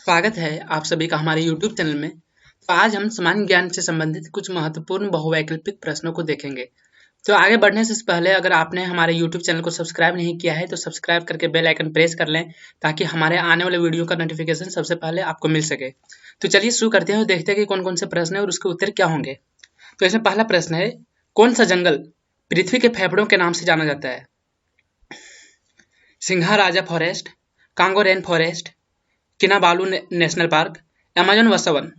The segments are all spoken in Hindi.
स्वागत है आप सभी का हमारे YouTube चैनल में। तो आज हम सामान्य ज्ञान से संबंधित कुछ महत्वपूर्ण बहुवैकल्पिक प्रश्नों को देखेंगे। तो आगे बढ़ने से पहले अगर आपने हमारे YouTube चैनल को सब्सक्राइब नहीं किया है तो सब्सक्राइब करके बेल आइकन प्रेस कर लें ताकि हमारे आने वाले वीडियो का नोटिफिकेशन सबसे पहले आपको मिल सके। तो चलिए शुरू करते हैं और देखते हैं कि कौन कौन से प्रश्न है और उसके उत्तर क्या होंगे। तो इसमें पहला प्रश्न है, कौन सा जंगल पृथ्वी के फेफड़ों के नाम से जाना जाता है? Sinharaja forest, Congo rain forest, Kinabalu national park, Amazon वर्षावन।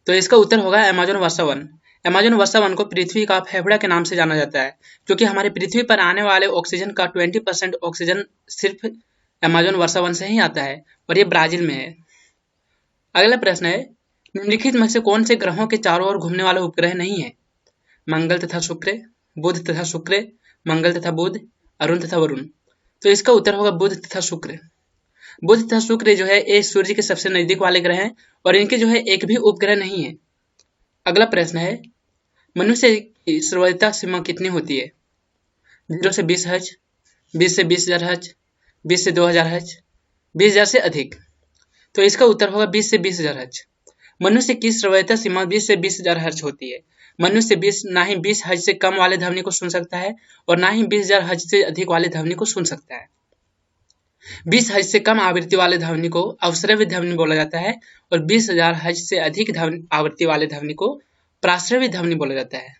तो इसका उत्तर होगा अमेजन वर्षावन। अमेजन वर्षावन को पृथ्वी का फेफड़ा के नाम से जाना जाता है क्योंकि हमारी पृथ्वी पर आने वाले ऑक्सीजन का 20% ऑक्सीजन सिर्फ अमेजन वर्षावन से ही आता है और ये ब्राजील में है। अगला प्रश्न है, निम्नलिखित में से कौन से ग्रहों के चारों ओर घूमने वाला उपग्रह नहीं है? मंगल तथा शुक्र, बुध तथा शुक्र, मंगल तथा बुध, अरुण तथा वरुण। तो इसका उत्तर होगा बुध तथा शुक्र। बुध तथा शुक्र जो है ये सूर्य के सबसे नजदीक वाले ग्रह हैं और इनके जो है एक भी उपग्रह नहीं है। अगला प्रश्न है, मनुष्य की श्रोता सीमा कितनी होती है? 0 से 20 हज, 20 से 20,000 हज, 20 से 2,000 हज, 20,000 से अधिक। तो इसका उत्तर होगा 20 से 20,000 हज। मनुष्य की श्रोता सीमा 20 से 20,000 हज होती है। मनुष्य ना ही 20 हज से कम वाले ध्वनि को सुन सकता है और ना ही 20,000 हज से अधिक वाले ध्वनि को सुन सकता है। 20 हज से कम आवृत्ति वाले ध्वनि को अवश्रव्य ध्वनि बोला जाता है और 20,000 हज से अधिक आवृत्ति वाले ध्वनि को प्राश्रव्य ध्वनि बोला जाता है।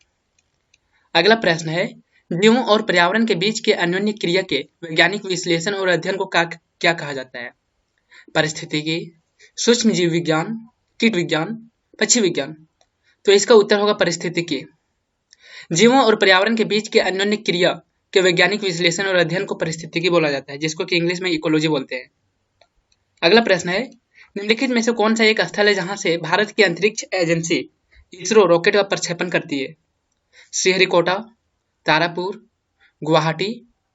अगला प्रश्न है, जीवों और पर्यावरण के बीच के अन्योन्य क्रिया के वैज्ञानिक विश्लेषण और अध्ययन को क्या कहा जाता है? पारिस्थितिकी, सूक्ष्म जीव विज्ञान, कीट विज्ञान, पक्षी विज्ञान। तो इसका उत्तर होगा पारिस्थितिकी। जीवों और पर्यावरण के बीच के अन्योन्य क्रिया के वैज्ञानिक विश्लेषण और अध्ययन को पारिस्थितिकी बोला जाता है, जिसको कि इंग्लिश में इकोलॉजी बोलते हैं। अगला प्रश्न है, निम्नलिखित में से कौन सा एक स्थल है जहां से भारत की अंतरिक्ष एजेंसी इसरो रॉकेट का प्रक्षेपण करती है? श्रीहरिकोटा, तारापुर, गुवाहाटी,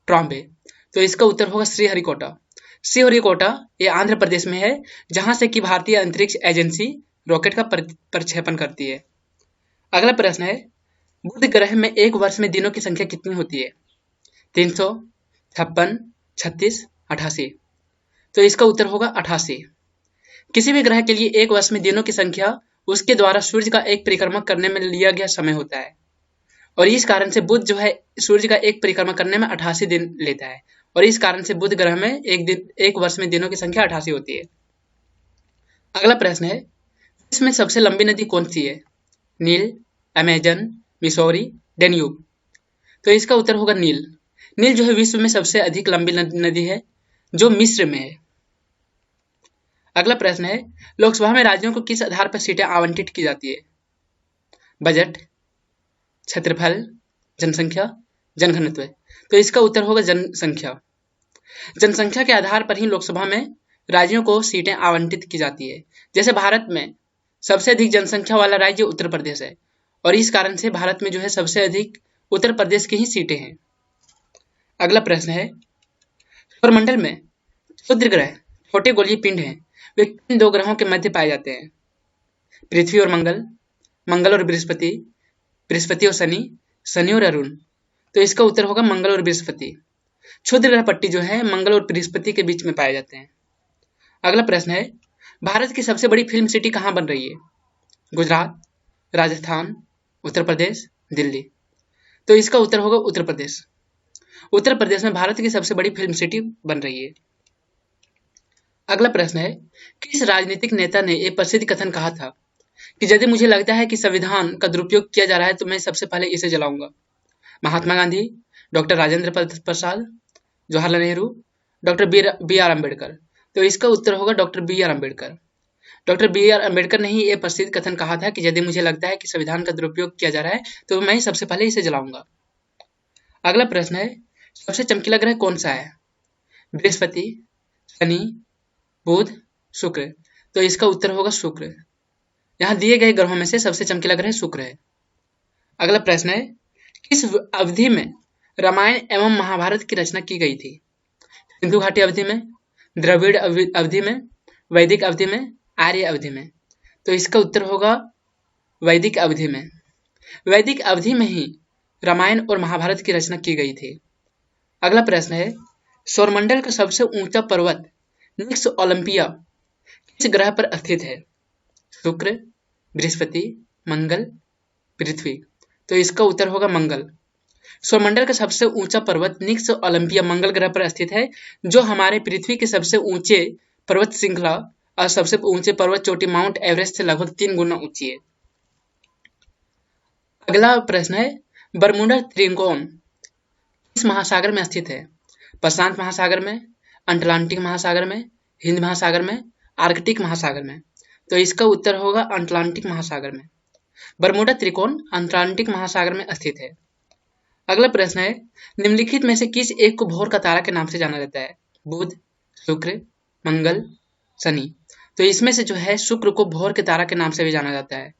ट्रॉम्बे। तो इसका उत्तर होगा श्रीहरिकोटा। श्रीहरिकोटा ये आंध्र प्रदेश में है जहां से कि भारतीय अंतरिक्ष एजेंसी रॉकेट का प्रक्षेपण करती है। अगला प्रश्न है, बुध ग्रह में एक वर्ष में दिनों की संख्या कितनी होती है? 300, 56, 36, 88। तो इसका उत्तर होगा 88। किसी भी ग्रह के लिए एक वर्ष में दिनों की संख्या उसके द्वारा सूर्य का एक परिक्रमा करने में लिया गया समय होता है और इस कारण से बुध जो है सूर्य का एक परिक्रमा करने में 88 दिन लेता है और इस कारण से बुध ग्रह में एक वर्ष में दिनों की संख्या 88 होती है। अगला प्रश्न है, विश्व में सबसे लंबी नदी कौन सी है? नील, अमेजन, मिसौरी, डेन्यूब। तो इसका उत्तर होगा नील। नील जो है विश्व में सबसे अधिक लंबी नदी है जो मिस्र में है। अगला प्रश्न है, लोकसभा में राज्यों को किस आधार पर सीटें आवंटित की जाती है? बजट, क्षेत्रफल, जनसंख्या, जनघनत्व। तो इसका उत्तर होगा जनसंख्या। जनसंख्या के आधार पर ही लोकसभा में राज्यों को सीटें आवंटित की जाती है। जैसे भारत में सबसे अधिक जनसंख्या वाला राज्य उत्तर प्रदेश है और इस कारण से भारत में जो है सबसे अधिक उत्तर प्रदेश की ही सीटें हैं। अगला प्रश्न है, सौरमंडल में क्षुद्र ग्रह छोटे गोलीय पिंड हैं, वे किन दो ग्रहों के मध्य पाए जाते हैं? पृथ्वी और मंगल, मंगल और बृहस्पति, बृहस्पति और शनि, शनि और अरुण। तो इसका उत्तर होगा मंगल और बृहस्पति। क्षुद्र ग्रह पट्टी जो है मंगल और बृहस्पति के बीच में पाए जाते हैं। अगला प्रश्न है, भारत की सबसे बड़ी फिल्म सिटी कहाँ बन रही है? गुजरात, राजस्थान, उत्तर प्रदेश, दिल्ली। तो इसका उत्तर होगा उत्तर प्रदेश। उत्तर प्रदेश में भारत की सबसे बड़ी फिल्म सिटी बन रही है। अगला प्रश्न है, किस राजनीतिक नेता ने एक प्रसिद्ध कथन कहा था कि यदि मुझे लगता है कि संविधान का दुरुपयोग किया जा रहा है तो मैं सबसे पहले इसे जलाऊंगा? Mahatma Gandhi, doctor Rajendra Prasad, Jawaharlal Nehru, doctor B R Ambedkar. तो इसका उत्तर होगा doctor B R Ambedkar. Doctor B R Ambedkar ने ही यह प्रसिद्ध कथन कहा था कि यदि मुझे लगता है कि संविधान का दुरुपयोग किया जा रहा है तो मैं सबसे पहले इसे जलाऊंगा। अगला प्रश्न है, सबसे चमकीला ग्रह कौन सा है? बृहस्पति, शनि, बुध, शुक्र। तो इसका उत्तर होगा शुक्र। यहाँ दिए गए ग्रहों में से सबसे चमकीला ग्रह शुक्र है। अगला प्रश्न है, किस अवधि में रामायण एवं महाभारत की रचना की गई थी? सिंधु घाटी अवधि में, द्रविड़ अवधि में, वैदिक अवधि में, आर्य अवधि में। तो इसका उत्तर होगा वैदिक अवधि में। वैदिक अवधि में ही रामायण और महाभारत की रचना की गई थी। अगला प्रश्न है, सौरमंडल का सबसे ऊंचा पर्वत निक्स ओलंपिया किस ग्रह पर स्थित है? शुक्र, बृहस्पति, मंगल, पृथ्वी। तो इसका उत्तर होगा मंगल। सौरमंडल का सबसे ऊंचा पर्वत निक्स ओलंपिया मंगल ग्रह पर स्थित है, जो हमारे पृथ्वी के सबसे ऊंचे पर्वत श्रृंखला और सबसे ऊंचे पर्वत चोटी माउंट एवरेस्ट से लगभग 3 गुना ऊंची है। अगला प्रश्न है, बरमूडा त्रिकोण किस महासागर में स्थित है? प्रशांत महासागर में, अटलांटिक महासागर में, हिंद महासागर में, आर्कटिक महासागर में। तो इसका उत्तर होगा अटलांटिक महासागर में। बरमूडा त्रिकोण अटलांटिक महासागर में स्थित है। अगला प्रश्न है, निम्नलिखित में से किस एक को भोर का तारा के नाम से जाना जाता है? बुध, शुक्र, मंगल, शनि। तो इसमें से जो है शुक्र को भोर के तारा के नाम से भी जाना जाता है।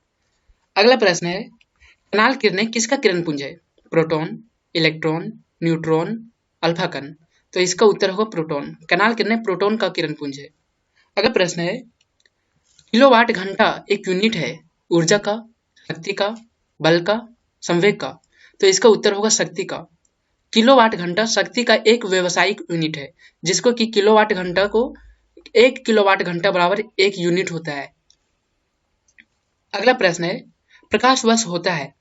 अगला प्रश्न है, कणाल किरणें किसका किरण पुंज है? प्रोटॉन, इलेक्ट्रॉन, न्यूट्रॉन, अल्फा कण। तो इसका उत्तर होगा प्रोटॉन। कणाल किरणें प्रोटॉन का किरण पुंज है। अगला प्रश्न है, किलोवाट घंटा एक यूनिट है ऊर्जा का, शक्ति का, बल का, संवेग का। तो इसका उत्तर होगा शक्ति का। किलोवाट घंटा शक्ति का एक व्यावसायिक यूनिट है, जिसको कि किलोवाट घंटा को 1 किलोवाट घंटा बराबर 1 यूनिट होता है। अगला प्रश्न है, प्रकाश वर्ष होता है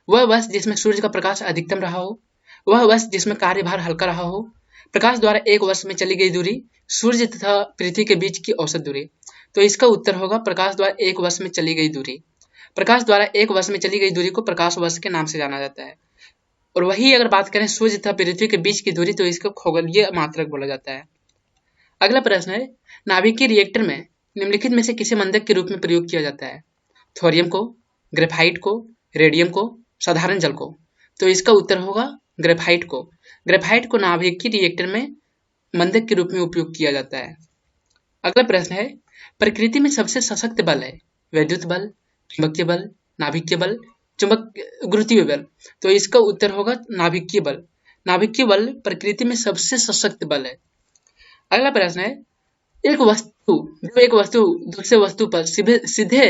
वह वर्ष जिसमें सूर्य का प्रकाश अधिकतम रहा हो, वह वर्ष जिसमें कार्यभार हल्का रहा हो, प्रकाश द्वारा एक वर्ष में चली गई दूरी, सूर्य तथा पृथ्वी के बीच की औसत दूरी। तो इसका उत्तर होगा प्रकाश द्वारा एक वर्ष में चली गई दूरी। प्रकाश द्वारा एक वर्ष में चली गई दूरी को प्रकाश वर्ष के नाम से जाना जाता है। और वही अगर बात करें सूर्य तथा पृथ्वी के बीच की दूरी, तो इसको खगोलीय मात्रक बोला जाता है। अगला प्रश्न है, नाभिकीय रिएक्टर में निम्नलिखित में से किसे मंदक के रूप में प्रयोग किया जाता है? थोरियम को, ग्रेफाइट को, रेडियम को, साधारण जल को। तो इसका उत्तर होगा ग्रेफाइट को। ग्रेफाइट को नाभिकीय रिएक्टर में मंदक के रूप में उपयोग किया जाता है। अगला प्रश्न है, प्रकृति में सबसे सशक्त बल है विद्युत बल, चुंबकीय बल, नाभिकीय बल, गुरुत्वीय बल। तो इसका उत्तर होगा नाभिकीय बल। नाभिकीय बल प्रकृति में सबसे सशक्त बल है। अगला प्रश्न है, एक वस्तु दूसरे वस्तु पर सीधे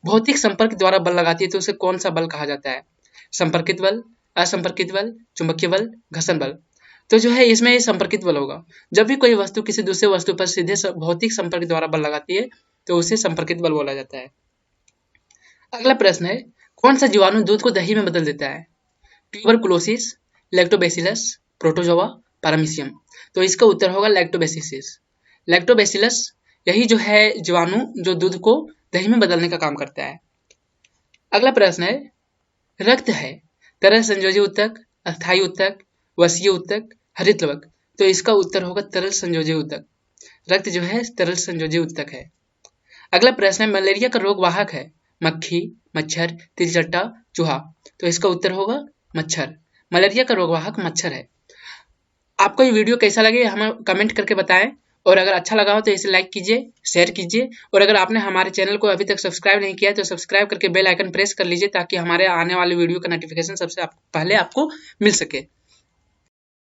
भौतिक संपर्क द्वारा बल लगाती है, तो उसे कौन सा बल कहा जाता है? संपर्कित बल, असंपर्कित बल, चुंबकीय बल, घर्षण बल। तो जो है इसमें संपर्कित बल होगा। जब भी कोई वस्तु किसी दूसरे वस्तु पर सीधे भौतिक संपर्क द्वारा बल लगाती है, तो उसे संपर्कित बल बोला जाता है। अगला प्रश्न है, कौन सा जीवाणु दूध को दही में बदल देता है? Tuberculosis, lactobacillus, protozoa, paramecium. तो इसका उत्तर होगा लैक्टोबैसिलस। लैक्टोबैसिलस यही जो है जीवाणु जो दूध को दही में बदलने का काम करता है। अगला प्रश्न है, रक्त है तरल संयोजी ऊतक, अस्थायी ऊतक, वसीय ऊतक, हरित लवक। तो इसका उत्तर होगा तरल संयोजी ऊतक। रक्त जो है तरल संयोजी ऊतक है। अगला प्रश्न है, मलेरिया का रोग वाहक है मक्खी, मच्छर, तिलचट्टा, चूहा। तो इसका उत्तर होगा मच्छर। मलेरिया का रोग वाहक मच्छर है। आपको ये वीडियो कैसा लगे हमें कमेंट करके बताएं, और अगर अच्छा लगा हो तो इसे लाइक कीजिए, शेयर कीजिए, और अगर आपने हमारे चैनल को अभी तक सब्सक्राइब नहीं किया है तो सब्सक्राइब करके बेल आइकन प्रेस कर लीजिए, ताकि हमारे आने वाले वीडियो का नोटिफिकेशन सबसे पहले आपको मिल सके।